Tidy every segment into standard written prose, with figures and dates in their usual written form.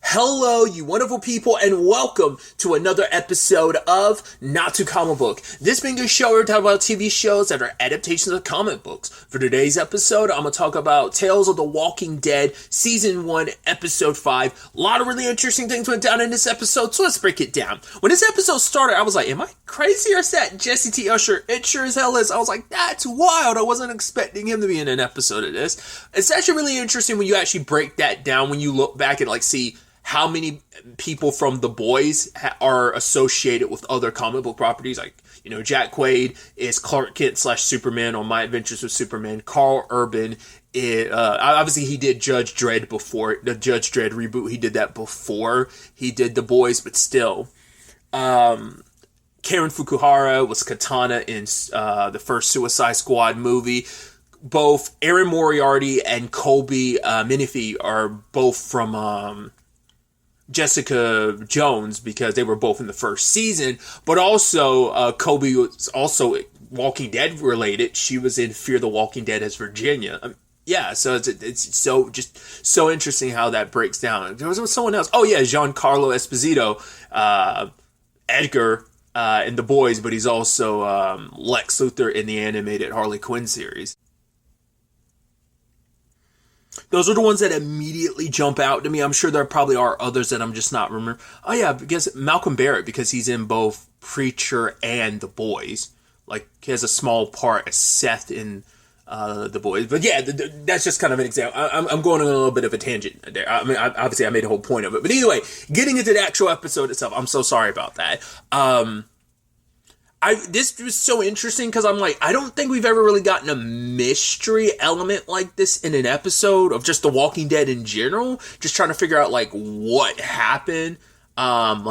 Hello, you wonderful people, and welcome to another episode of Not Too Comic Book. This being a show where we talk about TV shows that are adaptations of comic books. For today's episode, I'm going to talk about Tales of the Walking Dead, Season 1, Episode 5. A lot of really interesting things went down in this episode, so let's break it down. When this episode started, I was like, am I crazy or is that Jesse T. Usher? It sure as hell is. I was like, that's wild. I wasn't expecting him to be in an episode of this. It's actually really interesting when you actually break that down, when you look back and see how many people from The Boys are associated with other comic book properties. Like, Jack Quaid is Clark Kent / Superman on My Adventures with Superman. Carl Urban is, obviously he did Judge Dredd before, the Judge Dredd reboot. He did that before he did The Boys, but still. Karen Fukuhara was Katana in the first Suicide Squad movie. Both Aaron Moriarty and Colby Menifee are both from Jessica Jones, because they were both in the first season, but also Kobe was also Walking Dead related. She was in Fear the Walking Dead as Virginia. Yeah, so it's so interesting how that breaks down. There was someone else. Oh yeah, Giancarlo Esposito, Edgar in The Boys, but he's also Lex Luthor in the animated Harley Quinn series. Those are the ones that immediately jump out to me. I'm sure there probably are others that I'm just not remembering. Oh yeah, because Malcolm Barrett, because he's in both Preacher and The Boys. Like, he has a small part as Seth in The Boys. But yeah, that's just kind of an example. I'm going on a little bit of a tangent there. I mean, obviously I made a whole point of it. But anyway, getting into the actual episode itself, I'm so sorry about that. This was so interesting because I'm like, I don't think we've ever really gotten a mystery element like this in an episode of just The Walking Dead in general. Just trying to figure out what happened. Davon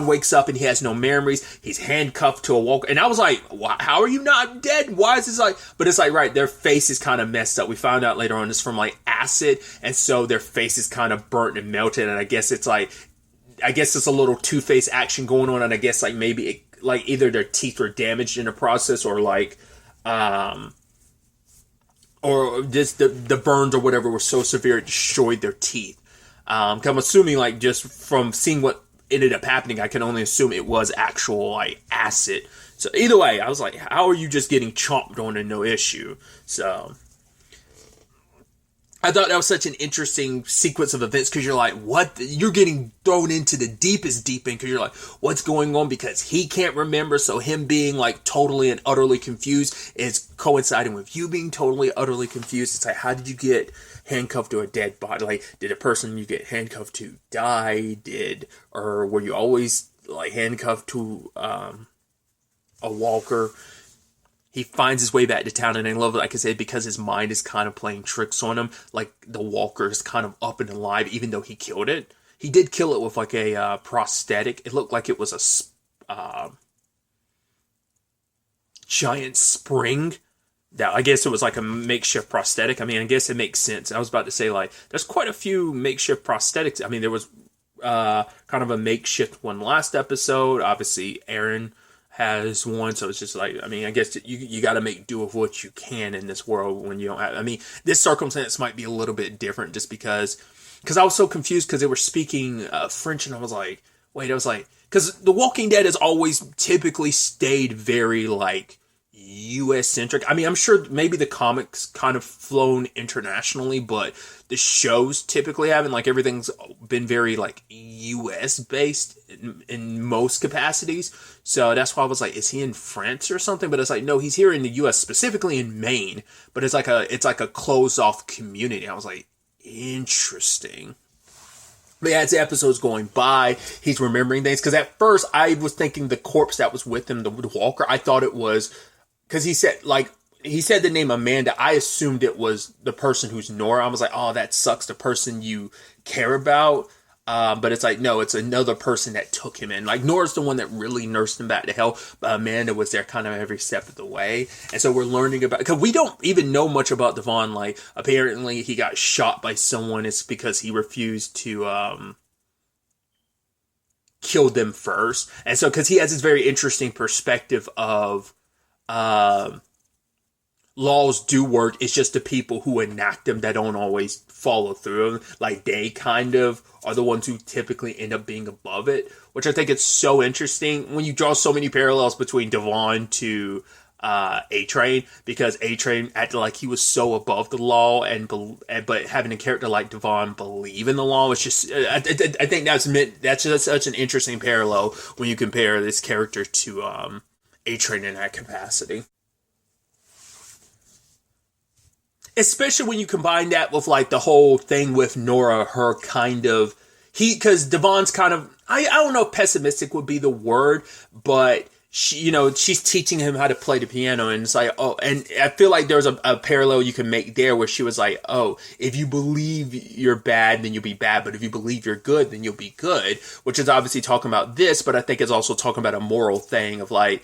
wakes up and he has no memories. He's handcuffed to a walker. And I was like, how are you not dead? Why is this but it's right, their face is kind of messed up. We found out later on it's from acid. And so their face is kind of burnt and melted. And I guess it's a little Two-Face action going on. And I guess maybe it, either their teeth were damaged in the process or just the burns or whatever were so severe it destroyed their teeth. I'm assuming just from seeing what ended up happening, I can only assume it was actual acid. So either way, I was like, how are you just getting chomped on and no issue? So I thought that was such an interesting sequence of events because you're like, what? You're getting thrown into the deepest deep end because you're like, what's going on? Because he can't remember. So him being totally and utterly confused is coinciding with you being totally, utterly confused. It's how did you get handcuffed to a dead body? Did a person you get handcuffed to die? Or were you always handcuffed to a walker? He finds his way back to town, and I love it, like I said, because his mind is kind of playing tricks on him. The walker is kind of up and alive, even though he killed it. He did kill it with a prosthetic. It looked like it was a giant spring. That I guess it was a makeshift prosthetic. I mean, I guess it makes sense. I was about to say, there's quite a few makeshift prosthetics. I mean, there was kind of a makeshift one last episode. Obviously, Aaron has one, so it's just I guess you got to make do with what you can in this world when you don't have, this circumstance might be a little bit different just because I was so confused because they were speaking French and I was like, wait, because The Walking Dead has always typically stayed very US centric. I'm sure maybe the comics kind of flown internationally, but the shows typically haven't. Everything's been very US based in most capacities. So that's why I was like, is he in France or something? But it's no, he's here in the US, specifically in Maine. But it's a closed off community. I was like, interesting. But yeah, as the episode's going by, he's remembering things. Because at first I was thinking the corpse that was with him, the walker, I thought it was, because he said the name Amanda. I assumed it was the person who's Nora. I was like, oh, that sucks. The person you care about. But it's no, it's another person that took him in. Nora's the one that really nursed him back to health. But Amanda was there kind of every step of the way. And so we're learning about, because we don't even know much about Davon. Apparently he got shot by someone. It's because he refused to, kill them first. And so, because he has this very interesting perspective of laws do work. It's just the people who enact them that don't always follow through. Like, they kind of are the ones who typically end up being above it, which I think it's so interesting when you draw so many parallels between Davon to A-Train, because A-Train acted like he was so above the law, but having a character like Davon believe in the law, it's just I think that's just such an interesting parallel when you compare this character to A-Train in that capacity. Especially when you combine that with like the whole thing with Nora, her kind of because Devon's kind of I don't know if pessimistic would be the word, but she's teaching him how to play the piano, and it's like, oh, and I feel like there's a parallel you can make there where she was like, oh, if you believe you're bad, then you'll be bad, but if you believe you're good, then you'll be good, which is obviously talking about this, but I think it's also talking about a moral thing of like,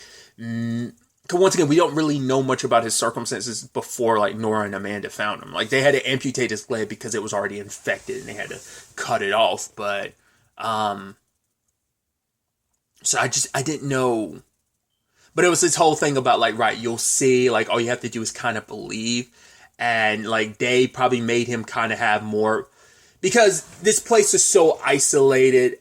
once again, we don't really know much about his circumstances before like Nora and Amanda found him. Like, they had to amputate his leg because it was already infected and they had to cut it off. But so I didn't know. But it was this whole thing about like, right, you'll see, like, all you have to do is kind of believe. And like, they probably made him kind of have more, because this place is so isolated.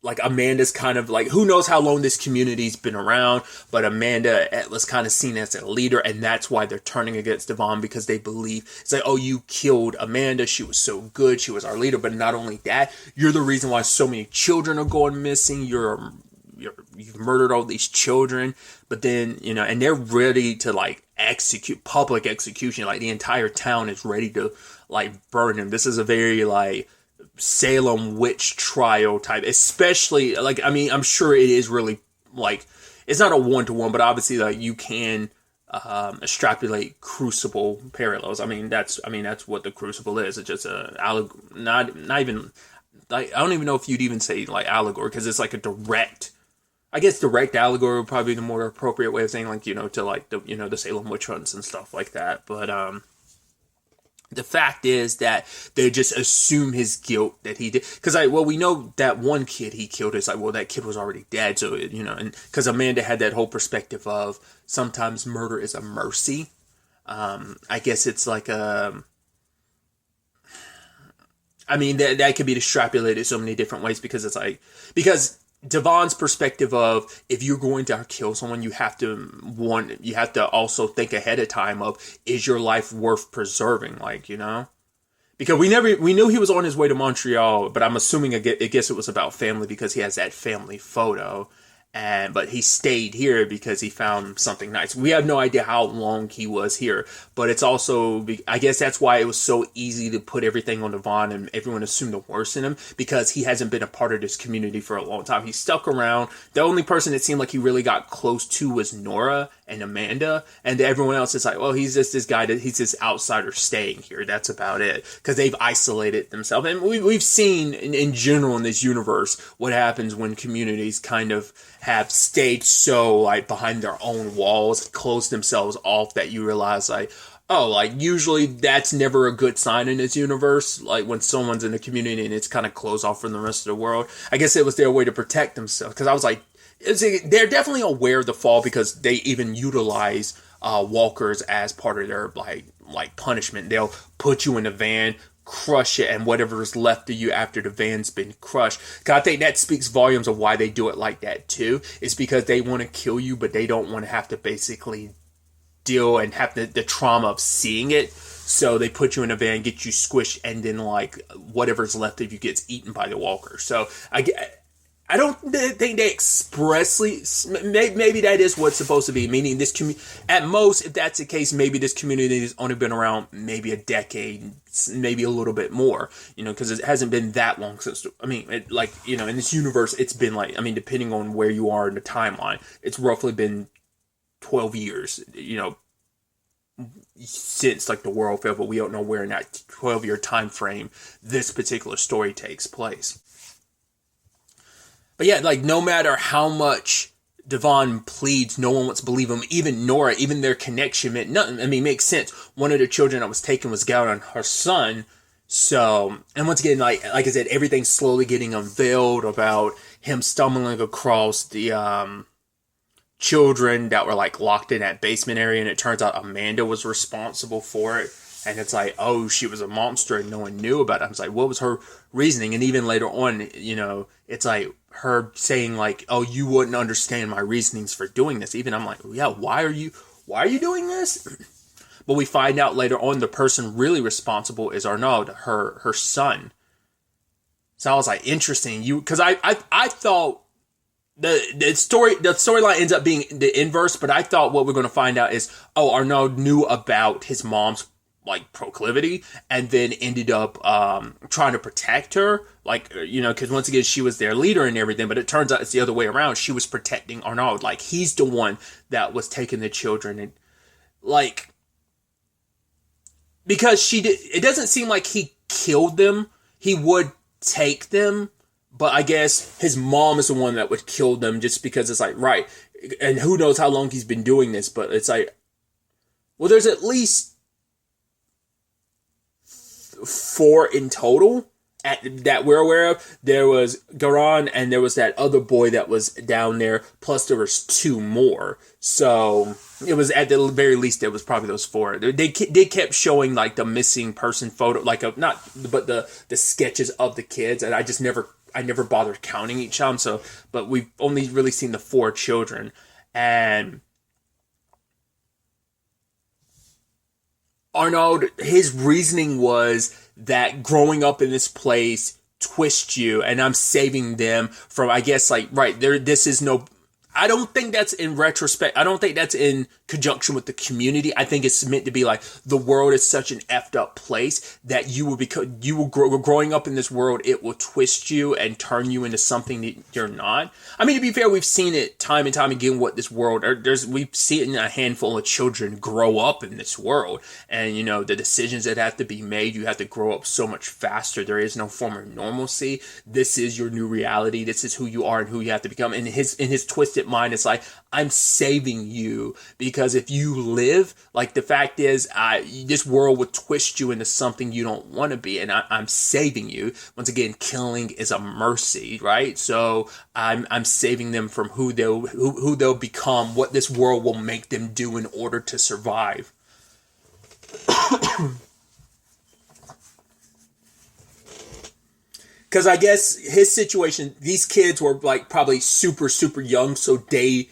Like, Amanda's kind of like, who knows how long this community's been around, but Amanda was kind of seen as a leader, and that's why they're turning against Davon, because they believe it's like, oh, you killed Amanda, she was so good, she was our leader, but not only that, you're the reason why so many children are going missing, you've murdered all these children. But then, and they're ready to like execute, public execution, like the entire town is ready to like burn him. This is a very like Salem witch trial type, especially like, I mean, I'm sure it is really like, it's not a one-to-one, but obviously like you can extrapolate Crucible parallels. I mean that's what the Crucible is. It's just not even like, I don't even know if you'd even say like allegory, because it's like a direct, I guess direct allegory would probably be the more appropriate way of saying, like, to like the Salem witch hunts and stuff like that. But the fact is that they just assume his guilt that he did. Because, we know that one kid he killed. It's like, well, that kid was already dead. So, and because Amanda had that whole perspective of sometimes murder is a mercy. I guess it's like that could be extrapolated so many different ways, because it's like, because Devon's perspective of, if you're going to kill someone, you have to also think ahead of time of, is your life worth preserving? Like, because we knew he was on his way to Montreal, but I'm assuming, I guess it was about family, because he has that family photo. But he stayed here because he found something nice. We have no idea how long he was here, but it's also, I guess that's why it was so easy to put everything on Devon and everyone assumed the worst in him, because he hasn't been a part of this community for a long time. He stuck around. The only person it seemed like he really got close to was Nora and Amanda, and everyone else is like, well, he's just this guy he's this outsider staying here. That's about it, because they've isolated themselves. And we've seen in general in this universe what happens when communities kind of have stayed so like behind their own walls, closed themselves off, that you realize like, oh, like usually that's never a good sign in this universe. Like when someone's in a community and it's kind of closed off from the rest of the world. I guess it was their way to protect themselves, because I was like, they're definitely aware of the fall, because they even utilize walkers as part of their like punishment. They'll put you in a van, crush it, and whatever is left of you after the van's been crushed. Cause I think that speaks volumes of why they do it like that too. It's because they want to kill you, but they don't want to have to basically deal and have the trauma of seeing it. So they put you in a van, get you squished, and then like whatever's left of you gets eaten by the walker. So I don't think they expressly, maybe that is what's supposed to be, meaning this at most, if that's the case, maybe this community has only been around maybe a decade, maybe a little bit more, because it hasn't been that long since, in this universe, it's been like, depending on where you are in the timeline, it's roughly been 12 years, since like the world fell, but we don't know where in that 12-year time frame this particular story takes place. But yeah, like no matter how much Davon pleads, no one wants to believe him. Even Nora, even their connection meant nothing. It makes sense. One of the children that was taken was Gowron, her son. So, and once again, like I said, everything's slowly getting unveiled about him stumbling across the children that were like locked in that basement area, and it turns out Amanda was responsible for it. And it's like, oh, she was a monster and no one knew about it. I was like, what was her reasoning? And even later on, it's like her saying like, oh, you wouldn't understand my reasonings for doing this. Even I'm like, yeah, why are you doing this? But we find out later on the person really responsible is Arnaud, her son. So I was like, interesting. Because I thought the storyline ends up being the inverse, but I thought what we're going to find out is, oh, Arnaud knew about his mom's like proclivity and then ended up trying to protect her, like, because once again she was their leader and everything, but it turns out it's the other way around. She was protecting Arnaud, like he's the one that was taking the children, and like, because it doesn't seem like he killed them. He would take them, but I guess his mom is the one that would kill them, just because it's like, right, and who knows how long he's been doing this, but it's like, well, there's at least 4 in total that we're aware of. There was Garan, and there was that other boy that was down there, plus there was 2 more. So it was, at the very least, there was probably those 4. They kept showing like the missing person photo, like the sketches of the kids, and I never bothered counting each time. So, but we've only really seen the 4 children, and Arnaud, his reasoning was that growing up in this place twists you, and I'm saving them from, I guess, like, right, this is no, I don't think that's in retrospect. I don't think that's in conjunction with the community. I think it's meant to be like, the world is such an effed up growing up in this world, it will twist you and turn you into something that you're not. I mean, to be fair, we've seen it time and time again what this world, we've seen a handful of children grow up in this world, and the decisions that have to be made, you have to grow up so much faster. There is no form of normalcy. This is your new reality. This is who you are and who you have to become. And in his twisted mind, it's like, I'm saving you, because if you live, like, the fact is, this world would twist you into something you don't want to be, and I'm saving you. Once again, killing is a mercy, right? So I'm saving them from who they'll become, what this world will make them do in order to survive. Because I guess his situation, these kids were like probably super, super young, so they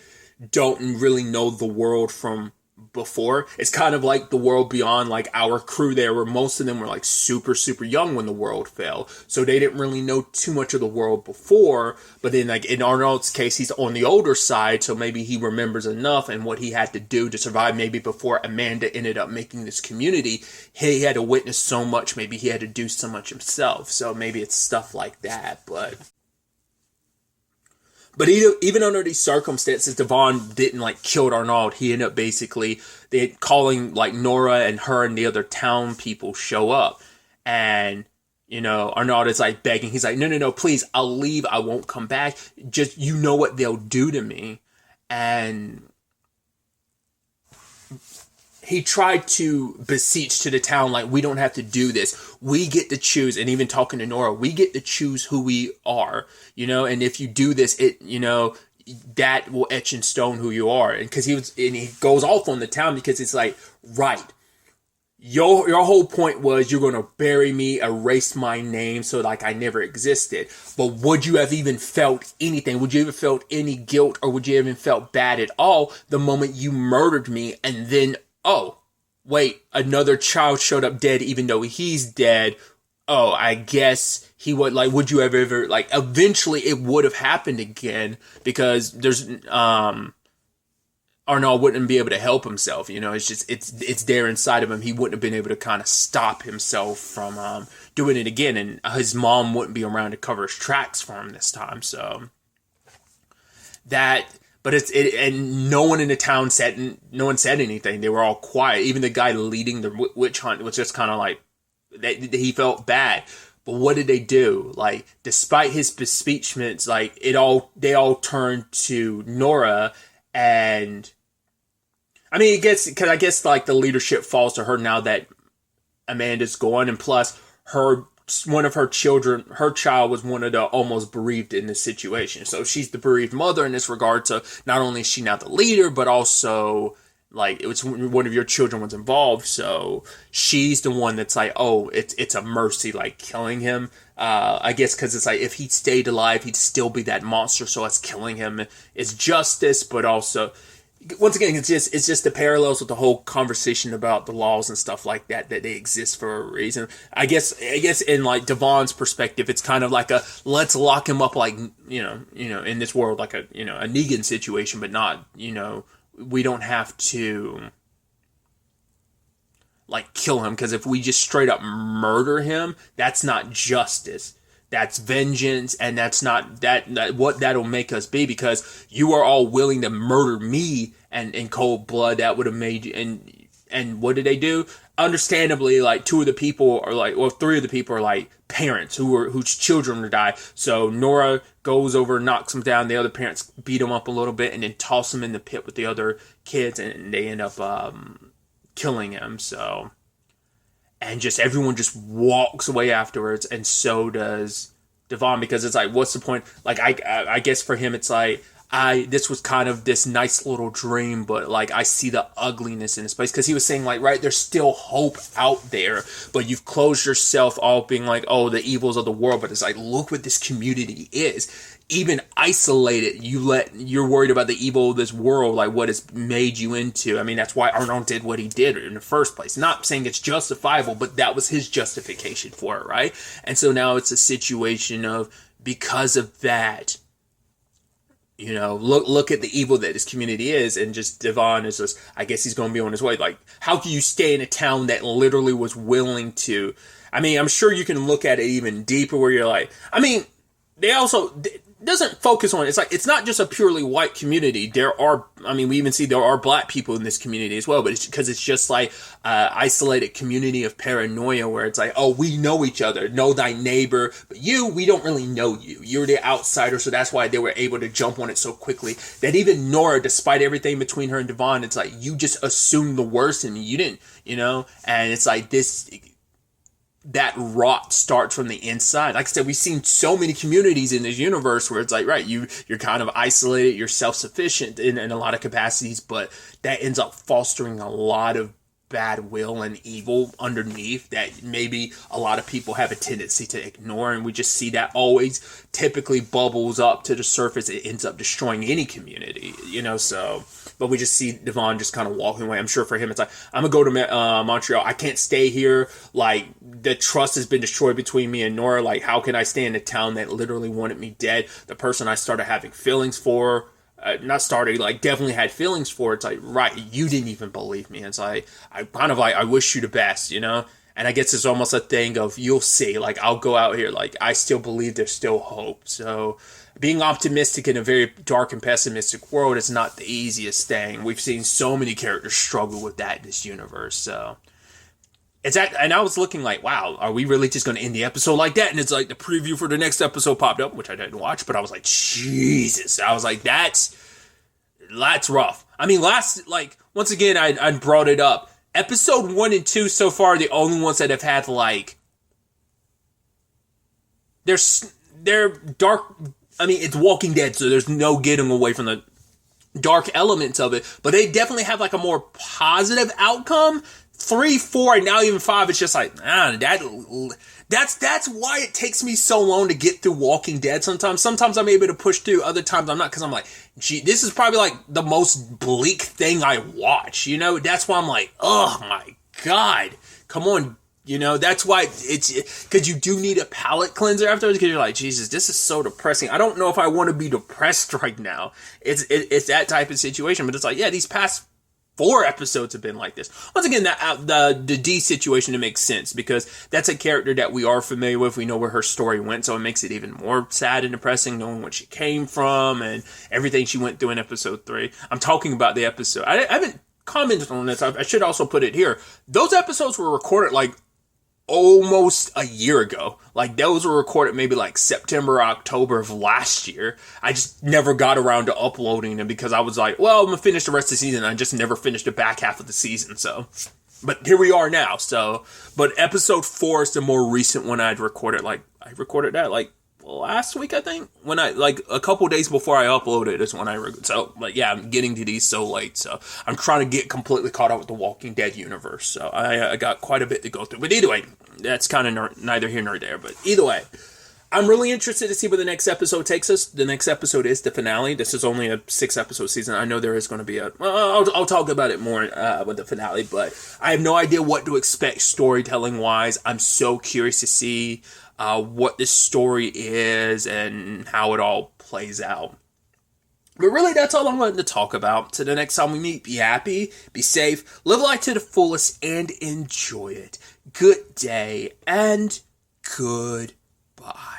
don't really know the world from before. It's kind of like the world beyond, like our crew there, where most of them were like super, super young when the world fell. So they didn't really know too much of the world before. But then, like in Arnaud's case, he's on the older side, so maybe he remembers enough and what he had to do to survive. Maybe before Amanda ended up making this community, he had to witness so much. Maybe he had to do so much himself. So maybe it's stuff like that, But even under these circumstances, Davon didn't like kill Arnaud. He ended up basically calling like Nora, and her and the other town people show up. And, Arnaud is like begging. He's like, no, please, I'll leave. I won't come back. Just, what they'll do to me. And he tried to beseech to the town, like, we don't have to do this. We get to choose. And even talking to Nora, we get to choose who we are, and if you do this, that will etch in stone who you are. And he goes off on the town, because it's like, right, your whole point was you're going to bury me, erase my name so like I never existed. But would you have even felt anything? Would you have felt any guilt, or would you even felt bad at all the moment you murdered me, and then, oh, wait, another child showed up dead even though he's dead? Oh, I guess he would, like, would you ever, like, eventually it would have happened again, because there's, Arnaud wouldn't be able to help himself, it's just, it's there inside of him. He wouldn't have been able to kind of stop himself from, doing it again, and his mom wouldn't be around to cover his tracks for him this time, so, but and no one in the town said anything. They were all quiet. Even the guy leading the witch hunt was just kind of like, he felt bad. But what did they do? Like, despite his bespeechments, like, they all turned to Nora, and I mean, because I guess like the leadership falls to her now that Amanda's gone, and plus her one of her child was one of the almost bereaved in this situation. So she's the bereaved mother in this regard. So not only is she not the leader, but also like it was one of your children was involved. So she's the one that's like, oh, it's a mercy, like killing him. I guess because it's like if he stayed alive, he'd still be that monster. So us killing him is justice, but also, once again, it's just the parallels with the whole conversation about the laws and stuff like that they exist for a reason. I guess in like Davon's perspective, it's kind of like a let's lock him up, like you know in this world, like a a Negan situation, but not we don't have to like kill him, because if we just straight up murder him, that's not justice. That's vengeance, and that's not that what that'll make us be, because you are all willing to murder me, and in cold blood that would have made you. And what did they do? Understandably, like three of the people are like parents whose children would die. So Nora goes over, knocks them down. The other parents beat them up a little bit, and then toss them in the pit with the other kids, and they end up killing him. So. And just everyone just walks away afterwards, and so does Davon, because it's like, what's the point? Like, I guess for him, it's like, this was kind of this nice little dream, but like, I see the ugliness in this place, because he was saying like, right, there's still hope out there, but you've closed yourself off being like, oh, the evils of the world, but it's like, look what this community is. Even isolated, you're worried about the evil of this world, like what it's made you into. I mean, that's why Arnold did what he did in the first place. Not saying it's justifiable, but that was his justification for it, right? And so now it's a situation of, because of that, look at the evil that this community is, and just Davon is just, I guess he's going to be on his way. Like, how can you stay in a town that literally was willing to, I mean, I'm sure you can look at it even deeper where you're like, I mean, they also doesn't focus on it. It's like, it's not just a purely white community. We even see there are black people in this community as well, but it's because it's just like isolated community of paranoia where it's like, oh, we know each other, know thy neighbor, but we don't really know you. You're the outsider, so that's why they were able to jump on it so quickly. That even Nora, despite everything between her and Davon, it's like, you just assumed the worst in me. You didn't, and it's like this. That rot starts from the inside. Like I said, we've seen so many communities in this universe where it's like, right, you're kind of isolated, you're self-sufficient in a lot of capacities, but that ends up fostering a lot of bad will and evil underneath that maybe a lot of people have a tendency to ignore, and we just see that always typically bubbles up to the surface. It ends up destroying any community, so... But we just see Davon just kind of walking away. I'm sure for him, it's like, I'm going to go to Montreal. I can't stay here. Like, the trust has been destroyed between me and Nora. Like, how can I stay in a town that literally wanted me dead? The person I started having feelings for, definitely had feelings for. It's like, right, you didn't even believe me. It's like, I wish you the best, And I guess it's almost a thing of, you'll see. Like, I'll go out here. Like, I still believe there's still hope. So... being optimistic in a very dark and pessimistic world is not the easiest thing. We've seen so many characters struggle with that in this universe. So and I was looking like, wow, are we really just going to end the episode like that? And it's like the preview for the next episode popped up, which I didn't watch, but I was like, Jesus. I was like, that's rough. I mean, once again, I brought it up. Episode 1 and 2 so far are the only ones that have had they're dark. I mean, it's Walking Dead, so there's no getting away from the dark elements of it. But they definitely have a more positive outcome. 3, 4, and now even 5. It's just like, that's why it takes me so long to get through Walking Dead. Sometimes I'm able to push through. Other times I'm not, because I'm like, gee, this is probably the most bleak thing I watch. That's why I'm like, oh my God, come on. That's why it's, because you do need a palate cleanser afterwards, because you're like, Jesus, this is so depressing. I don't know if I want to be depressed right now. It's that type of situation, but it's like, yeah, these past 4 episodes have been like this. Once again, the D situation, it makes sense, because that's a character that we are familiar with. We know where her story went, so it makes it even more sad and depressing, knowing what she came from and everything she went through in episode 3. I'm talking about the episode. I haven't commented on this. I should also put it here. Those episodes were recorded almost a year ago. Those were recorded maybe September or October of last year. I just never got around to uploading them because I was like, well, I'm gonna finish the rest of the season. I just never finished the back half of the season. So But here we are now. So, but episode 4 is the more recent one I'd recorded. Like, I recorded that like last week, I think. When I, like, a couple days before I uploaded is when so, but yeah, I'm getting to these so late. So, I'm trying to get completely caught up with the Walking Dead universe. So, I got quite a bit to go through. But either way, that's kind of neither here nor there. But either way, I'm really interested to see where the next episode takes us. The next episode is the finale. This is only a 6-episode season. I know there is going to be I'll talk about it more with the finale, but I have no idea what to expect storytelling-wise. I'm so curious to see what this story is and how it all plays out. But really, that's all I'm wanting to talk about. Till the next time we meet, be happy, be safe, live life to the fullest, and enjoy it. Good day, and goodbye.